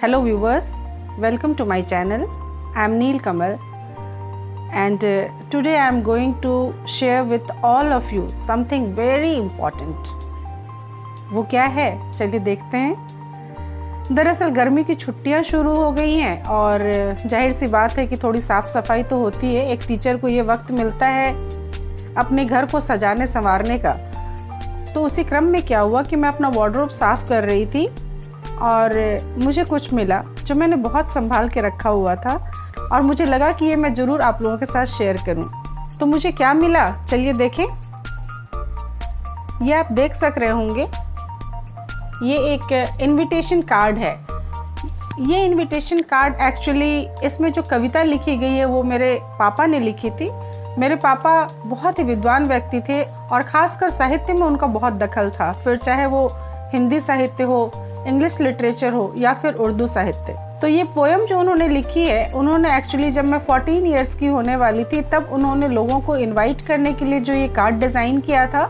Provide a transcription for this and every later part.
Hello viewers, welcome to my channel. I am Neel Kamal and today I am going to share with all of you something very important. वो क्या है चलिए देखते हैं। दरअसल गर्मी की छुट्टियां शुरू हो गई हैं और जाहिर सी बात है कि थोड़ी साफ़ सफाई तो होती है। एक टीचर को ये वक्त मिलता है अपने घर को सजाने संवारने का। तो उसी क्रम में क्या हुआ कि मैं अपना वार्डरोब साफ़ कर रही थी और मुझे कुछ मिला जो मैंने बहुत संभाल के रखा हुआ था और मुझे लगा कि ये मैं ज़रूर आप लोगों के साथ शेयर करूं। तो मुझे क्या मिला चलिए देखें। ये आप देख सक रहे होंगे, ये एक इनविटेशन कार्ड है। ये इनविटेशन कार्ड एक्चुअली इसमें जो कविता लिखी गई है वो मेरे पापा ने लिखी थी। मेरे पापा बहुत ही विद्वान व्यक्ति थे और ख़ासकर साहित्य में उनका बहुत दखल था, फिर चाहे वो हिंदी साहित्य हो, इंग्लिश लिटरेचर हो या फिर उर्दू साहित्य। तो ये पोएम जो उन्होंने लिखी है, उन्होंने एक्चुअली जब मैं 14 इयर्स की होने वाली थी तब उन्होंने लोगों को इनवाइट करने के लिए जो ये कार्ड डिज़ाइन किया था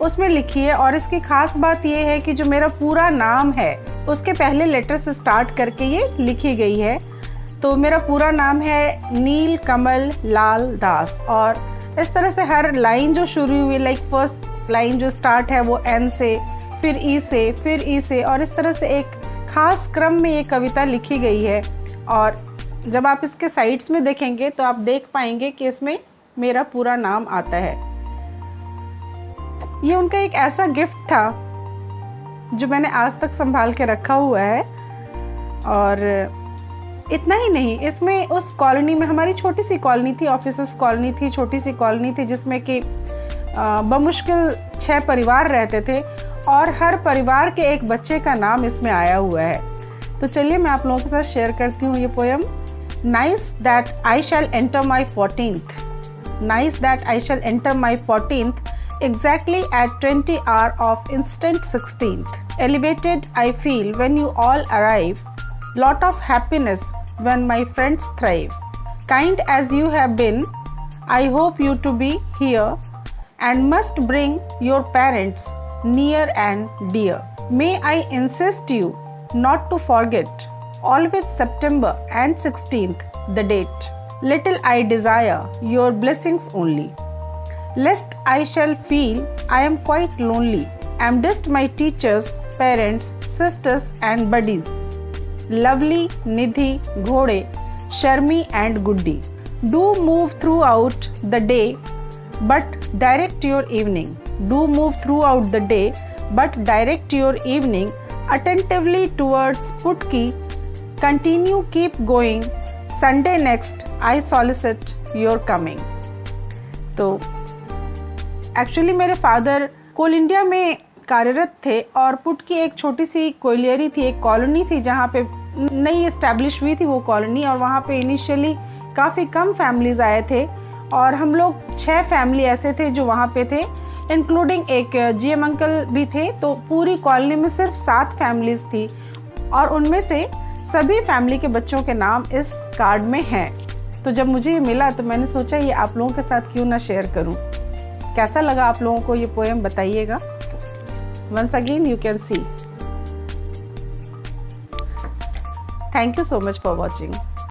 उसमें लिखी है। और इसकी खास बात ये है कि जो मेरा पूरा नाम है उसके पहले लेटर से स्टार्ट करके ये लिखी गई है। तो मेरा पूरा नाम है नील कमल लाल दास और इस तरह से हर लाइन जो शुरू हुई, लाइक फर्स्ट लाइन जो स्टार्ट है वो एन से, फिर ई से, फिर ई से, और इस तरह से एक खास क्रम में ये कविता लिखी गई है। और जब आप इसके साइड्स में देखेंगे तो आप देख पाएंगे कि इसमें मेरा पूरा नाम आता है। ये उनका एक ऐसा गिफ्ट था जो मैंने आज तक संभाल के रखा हुआ है। और इतना ही नहीं, इसमें उस कॉलोनी में, हमारी छोटी सी कॉलोनी थी, ऑफिसर्स कॉलोनी थी, छोटी सी कॉलोनी थी जिसमें कि बमुश्किल 6 परिवार रहते थे और हर परिवार के एक बच्चे का नाम इसमें आया हुआ है। तो चलिए मैं आप लोगों के साथ शेयर करती हूँ ये poem. Nice that I shall enter my 14th, nice that I shall enter my 14th exactly at 20 hour of instant 16th. Elevated I feel when you all arrive, lot of happiness when my friends thrive. Kind as you have been, I hope you to be here and must bring your parents near and dear. May I insist you not to forget, always September and 16th the date. Little I desire your blessings only, lest I shall feel I am quite lonely. Am dissed my teachers, parents, sisters and buddies, lovely Nidhi, Ghode, Sharmi and Guddi. Do move throughout the day but direct your evening. Do move throughout the day but direct your evening attentively towards Putki. Continue, keep going. Sunday next I solicit your coming. तो actually मेरे father कोल India में कार्यरत थे और पुटकी एक छोटी सी कोयलियरी थी, एक कॉलोनी थी जहाँ पे नई इस्टेब्लिश हुई थी वो कॉलोनी। और वहाँ पे इनिशियली काफ़ी कम फैमिलीज़ आए थे और हम लोग 6 फैमिली ऐसे थे जो वहाँ पे थे, इंक्लूडिंग एक जीएम अंकल भी थे। तो पूरी कॉलोनी में सिर्फ 7 फैमिलीज़ थी और उनमें से सभी फैमिली के बच्चों के नाम इस कार्ड में हैं। तो जब मुझे ये मिला तो मैंने सोचा ये आप लोगों के साथ क्यों ना शेयर करूं। कैसा लगा आप लोगों को ये पोएम बताइएगा। Once again you can see. Thank you so much for watching.